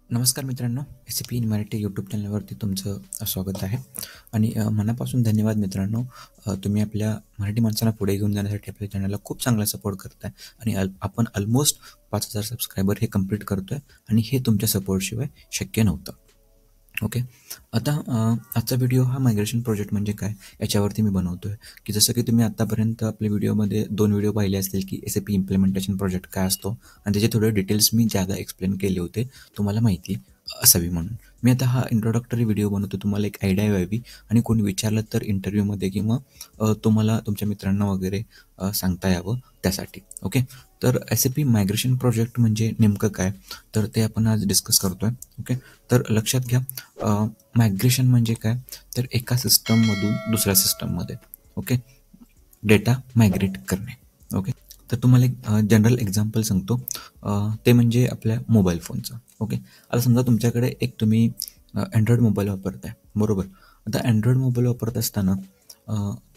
नमस्कार मित्रांनो, SAP in Marathi YouTube चॅनलवरती तुमचं स्वागत आहे. आणि मनापासून धन्यवाद मित्रांनो. तुम्ही आपल्या मराठी माणसांना पुढे घेऊन जाण्यासाठी आपल्या चॅनलला खूप चांगला सपोर्ट करताय आणि आपण ऑलमोस्ट 5,000 सबस्क्रायबर हे कंप्लीट करतोय आणि हे तुमच्या सपोर्टशिवाय शक्य नव्हतं. ओके. आता आजचा व्हिडिओ हा मायग्रेशन प्रोजेक्ट म्हणजे काय याच्यावरती मी बनवतोय, की जसं की तुम्ही आतापर्यंत आपल्या व्हिडिओमध्ये 2 व्हिडिओ पाहिले असतील की SAP इम्प्लिमेंटेशन प्रोजेक्ट काय असतो आणि त्याचे थोडे डिटेल्स मी ज्यादा एक्सप्लेन केले होते तुम्हाला माहिती असावी म्हणून. मी आता हा इंट्रोडक्टरी व्हिडिओ बनवतो तुम्हाला एक आयडिया यावी आणि कोणी विचारलं तर इंटरव्ह्यूमध्ये किंवा तुम्हाला तुमच्या मित्रांना वगैरे सांगता यावं त्यासाठी. ओके. तर SAP मायग्रेशन प्रोजेक्ट म्हणजे नेमकं काय, तर ते आपण आज डिस्कस करतोय. ओके. तर लक्षात घ्या, मायग्रेशन म्हणजे काय, तर एका सिस्टममधून दुसऱ्या सिस्टममध्ये ओके डेटा मायग्रेट करणे. ओके. तर तुम्हाला एक जनरल एक्झाम्पल सांगतो, ते म्हणजे आपल्या मोबाईल फोनचं. ओके. आता समजा तुमच्याकडे एक तुम्ही अँड्रॉइड मोबाईल वापरताय, बरोबर. आता अँड्रॉइड मोबाईल वापरत असताना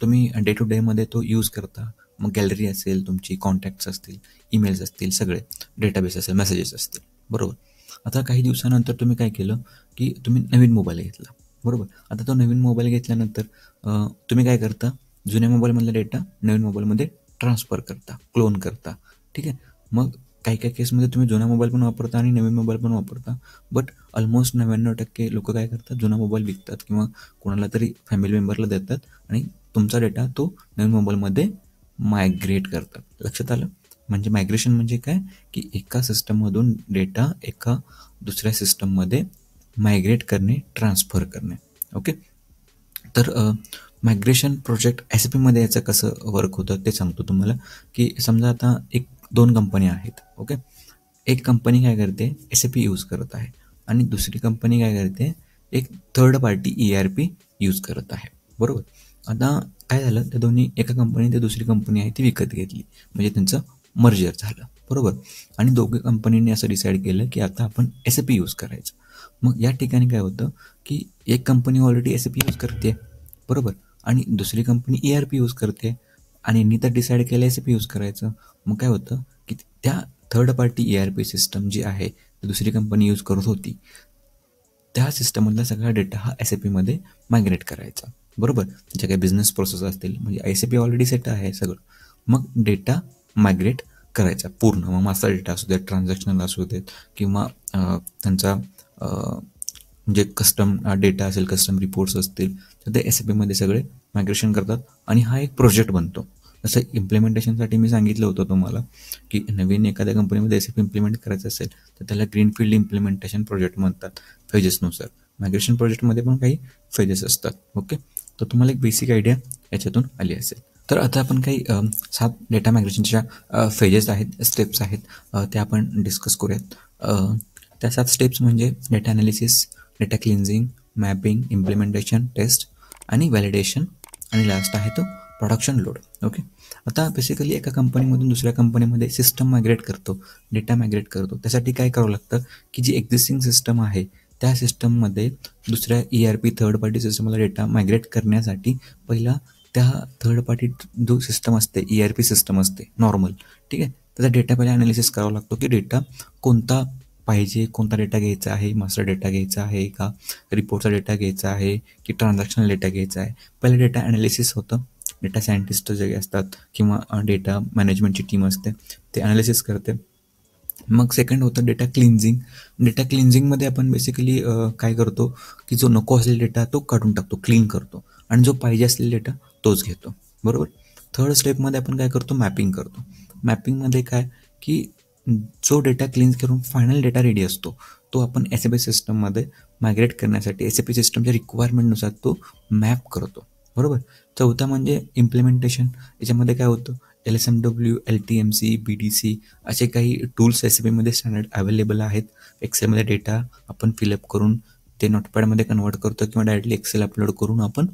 तुम्ही डे टू डेमध्ये तो यूज करता. मग गॅलरी असेल, तुमची कॉन्टॅक्ट्स असतील, ईमेल्स असतील, सगळे डेटाबेस असेल, मेसेजेस असतील, बरोबर. आता काही दिवसानंतर तुम्ही काय केलं की तुम्ही नवीन मोबाईल घेतला, बरोबर. आता तो नवीन मोबाईल घेतल्यानंतर तुम्ही काय करता, जुन्या मोबाईलमधला डेटा नवीन मोबाईलमध्ये ट्रान्सफर करता, क्लोन करता. ठीक आहे. मग काही काही केसमध्ये तुम्ही जुना मोबाईल पण वापरता आणि नवीन मोबाईल पण वापरता. बट ऑलमोस्ट 99% लोक काय करतात, जुना मोबाईल विकतात किंवा कोणाला तरी फॅमिली मेंबरला देतात आणि तुमचा डेटा तो नवीन मोबाईलमध्ये मायग्रेट करतात. लक्षात आलं. म्हणजे मायग्रेशन म्हणजे काय, की एका सिस्टममधून डेटा एका दुसऱ्या सिस्टममध्ये मायग्रेट करणे, ट्रान्सफर करणे. ओके. तर मायग्रेशन प्रोजेक्ट SAPमध्ये याचं कसं वर्क होतं ते सांगतो तुम्हाला. की समजा आता 1-2 कंपन्या आहेत. ओके. एक कंपनी काय करते, SAP यूज करत आहे आणि दुसरी कंपनी काय करते, एक थर्ड पार्टी ERP यूज करत आहे, बरोबर. आता काय झालं, त्या दोन्ही एका कंपनीने दुसरी कंपनी आहे ती विकत घेतली, म्हणजे त्यांचं मर्जर झालं, बरोबर. आणि दोघे कंपनीने असं डिसाईड केलं की आता आपण SAP यूज करायचं. मग या ठिकाणी काय होतं, की एक कंपनी ऑलरेडी SAP यूज करते, बरोबर, आणि दुसरी कंपनी ERP यूज करते आणि यांनी तर डिसाईड केलं SAP यूज करायचं. मग काय होतं की त्या थर्ड पार्टी ERP सिस्टम जी आहे दुसरी कंपनी यूज करत होती, त्या सिस्टममधला सगळा डेटा हा SAPमध्ये मायग्रेट करायचा, बरोबर. ज्या काही बिझनेस प्रोसेस असतील, म्हणजे SAP ऑलरेडी सेट आहे सगळं. मग डेटा मायग्रेट करायचा पूर्ण. मग मास्टर डेटा असू देत, ट्रान्झॅक्शनल असू देत किंवा त्यांचा म्हणजे कस्टम डेटा असेल, कस्टम रिपोर्ट्स असतील, तर ते SAPमध्ये सगळे मायग्रेशन करतात आणि हा एक प्रोजेक्ट बनतो. जसं इम्प्लिमेंटेशनसाठी मी सांगितलं होतं तुम्हाला की नवीन एखाद्या कंपनीमध्ये SAP इम्प्लिमेंट करायचं असेल तर त्याला ग्रीनफील्ड इम्प्लिमेंटेशन प्रोजेक्ट म्हणतात फेजेसनुसार. मायग्रेशन प्रोजेक्टमध्ये पण काही फेजेस असतात. ओके. तर तुम्हाला एक बेसिक आयडिया याच्यातून आली असेल. तर आता आपण काही 7 डेटा मायग्रेशनच्या फेजेस आहेत, स्टेप्स आहेत, त्या आपण डिस्कस करूयात. त्या 7 स्टेप्स म्हणजे data analysis, data cleansing, mapping, implementation, test आणि व्हॅलिडेशन आणि लास्ट आहे तो प्रोडक्शन लोड. ओके. आता बेसिकली एका कंपनीमधून दुसऱ्या कंपनीमध्ये सिस्टम मायग्रेट करतो, डेटा मायग्रेट करतो. त्यासाठी काय करावं लागतं, की जी एक्झिस्टिंग सिस्टम आहे त्या सिस्टममध्ये दुसऱ्या ERP थर्ड पार्टी सिस्टमला डेटा मायग्रेट करण्यासाठी पहिला त्या थर्ड पार्टी जो सिस्टम असते, ERP सिस्टम असते नॉर्मल, ठीक आहे, त्याचा डेटा पहिला ॲनालिसिस करावा लागतो की डेटा कोणता पाहिजे, कोणता डेटा घ्यायचा आहे, मास्टर डेटा घ्यायचा आहे का, रिपोर्टचा डेटा घ्यायचा आहे की ट्रान्झॅक्शनल डेटा घ्यायचा आहे. पहिलं डेटा ॲनालिसिस होतं. डेटा सायंटिस्ट जे असतात किंवा डेटा मॅनेजमेंटची टीम असते ते ॲनालिसिस करते. मग सेकंड होतं डेटा क्लिन्झिंग. डेटा क्लिन्झिंगमध्ये आपण बेसिकली काय करतो, की जो नको असलेला डेटा तो काढून टाकतो, क्लीन करतो आणि जो पाहिजे असलेला डेटा तोच घेतो, बरोबर. थर्ड स्टेपमध्ये आपण काय करतो, मॅपिंग करतो. मॅपिंगमध्ये काय, की जो डेटा क्लीन्स करून फायनल डेटा रेडी असतो तो आपण SAP सिस्टममध्ये मायग्रेट करण्यासाठी SAP सिस्टमच्या रिक्वायरमेंटनुसार तो मॅप करतो, बरोबर. चौथा म्हणजे इम्प्लिमेंटेशन. याच्यामध्ये काय होतं, LSMW, LTMC, BDC असे काही टूल्स SAPमध्ये स्टँडर्ड अवेलेबल आहेत. एक्सेलमध्ये डेटा आपण फिलअप करून ते नोटपॅडमध्ये कन्वर्ट करतो किंवा डायरेक्टली एक्सेल अपलोड करून आपण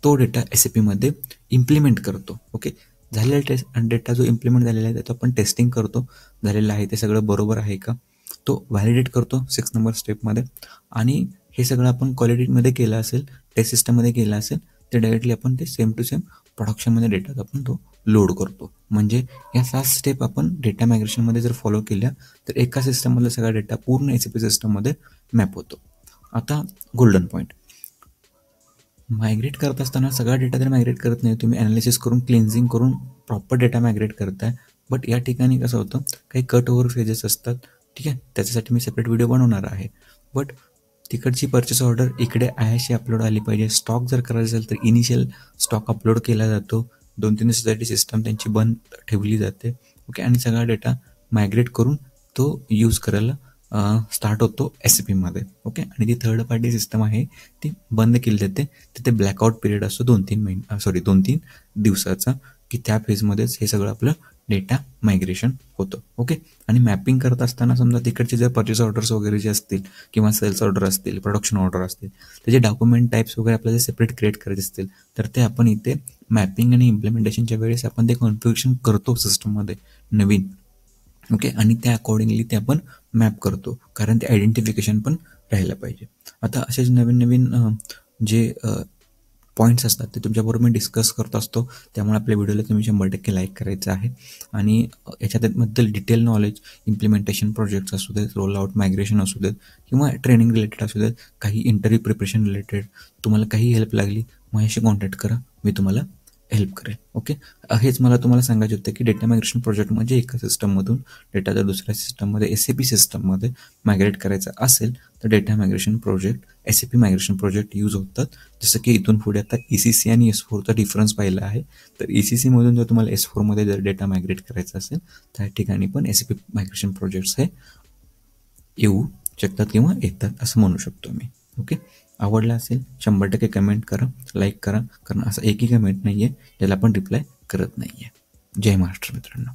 तो डेटा SAPमध्ये इम्प्लिमेंट करतो. ओके. झालेला डेटा जो इम्प्लिमेंट झालेला आहे त्याचं आपण टेस्टिंग करतो, झालेलं आहे ते सगळं बरोबर आहे का, तो व्हॅलिडेट करतो 6 नंबर स्टेपमध्ये. आणि हे सगळं आपण क्वालिटीमध्ये केलं असेल, टेस्ट सिस्टममध्ये केलं असेल, ते डायरेक्टली आपण ते सेम टू सेम प्रोडक्शनमध्ये डेटा आपण तो लोड करतो. म्हणजे या 7 स्टेप आपण डेटा मायग्रेशनमध्ये जर फॉलो केल्या तर एका सिस्टममधला सगळा डेटा पूर्ण SAP सिस्टममध्ये मॅप होतो. आता गोल्डन पॉईंट, मायग्रेट करत असताना सगळा डेटा तर मायग्रेट करत नाही, तुम्ही ॲनालिसिस करून क्लिन्झिंग करून प्रॉपर डेटा मायग्रेट करताय. बट या ठिकाणी कसं होतं, काही कट ओव्हर फेजेस असतात. ठीक आहे, त्याच्यासाठी मी सेपरेट व्हिडिओ बनवणार आहे. बट तिकडची परचेस ऑर्डर इकडे IIC अपलोड आली पाहिजे. स्टॉक जर करायचं असेल तर इनिशियल स्टॉक अपलोड केला जातो. 2-3 दिवसासाठी सिस्टम त्यांची बंद ठेवली जाते. ओके, आणि सगळा डेटा मायग्रेट करून तो यूज करायला स्टार्ट होतो SAPमध्ये. ओके, आणि ती थर्ड पार्टी सिस्टम आहे ती बंद केली जाते. तिथे ब्लॅकआउट पिरियड असतो 2-3 दिवसाचा, की त्या फेजमध्येच हे सगळं आपलं डेटा मायग्रेशन होतं. ओके, आणि मॅपिंग करत असताना समजा तिकडचे जर परचेस ऑर्डर्स वगैरे जे असतील किंवा सेल्स ऑर्डर असतील, प्रोडक्शन ऑर्डर असतील, त्याचे डॉक्युमेंट टाईप्स वगैरे आपल्याला सेपरेट क्रिएट करायचे असतील तर ते आपण इथे मॅपिंग आणि इम्प्लिमेंटेशनच्या वेळेस आपण ते कॉन्फिगरेशन करतो सिस्टममध्ये नवीन. ओके, आणि त्या अकॉर्डिंगली ते आपण मॅप करतो, कारण ते आयडेंटिफिकेशन पण राहायला पाहिजे. आता असेच नवीन नवीन जे पॉईंट्स असतात ते तुमच्याबरोबर मी डिस्कस करत असतो. त्यामुळे आपल्या व्हिडिओला तुम्ही 100% लाईक करायचं आहे. आणि याच्याबद्दल डिटेल नॉलेज, इम्प्लिमेंटेशन प्रोजेक्ट्स असू देत, रोल आउट मायग्रेशन असू देत, किंवा ट्रेनिंग रिलेटेड असू देत, काही इंटरव्ह्यू प्रिपरेशन रिलेटेड तुम्हाला काही हेल्प लागली माझ्याशी कॉन्टॅक्ट करा, मी तुम्हाला हेल्प करेल. ओके, हेच मला तुम्हाला सांगायचं होतं की डेटा मायग्रेशन प्रोजेक्ट म्हणजे एका सिस्टममधून डेटा जर दुसऱ्या सिस्टममध्ये SAP सिस्टममध्ये मायग्रेट करायचा असेल तर data migration project, SAP migration project use होतात. जसं की इथून पुढे आता ECC आणि S4चा डिफरन्स पाहिला आहे. तर ECCमधून जर तुम्हाला S4मध्ये जर डेटा मायग्रेट करायचा असेल त्या ठिकाणी पण SAP मायग्रेशन प्रोजेक्ट्स हे येऊ शकतात किंवा येतात असं म्हणू शकतो मी. ओके, आवडला असेल 100% कमेंट करा, लाईक करा, कारण असं एकही कमेंट नाही आहे ज्याला आपण रिप्लाय करत नाही आहे. जय महाराष्ट्र मित्रांनो.